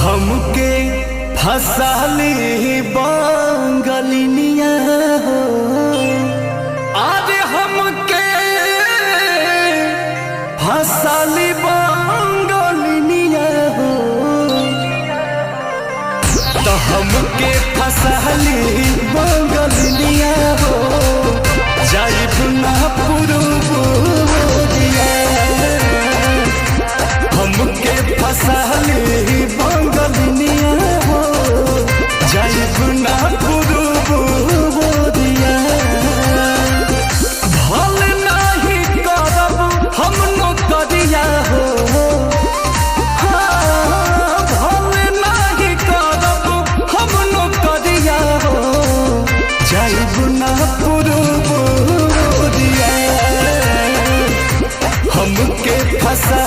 हमके फसाली बांगलिनिया हो, आज हमके फसाली बांगलिनिया हो, तो हमके फसाली बांगलिनिया हो, जाइब ना पुरुबोरिया हमके फसाली बांगलिनिया हो, जाइब ना पुरुबोरिया भल नाही करब हम नौकरिया हो, भल नाही करब हम नौकरिया हो, जाइब ना पुरुबोरिया हमके फसा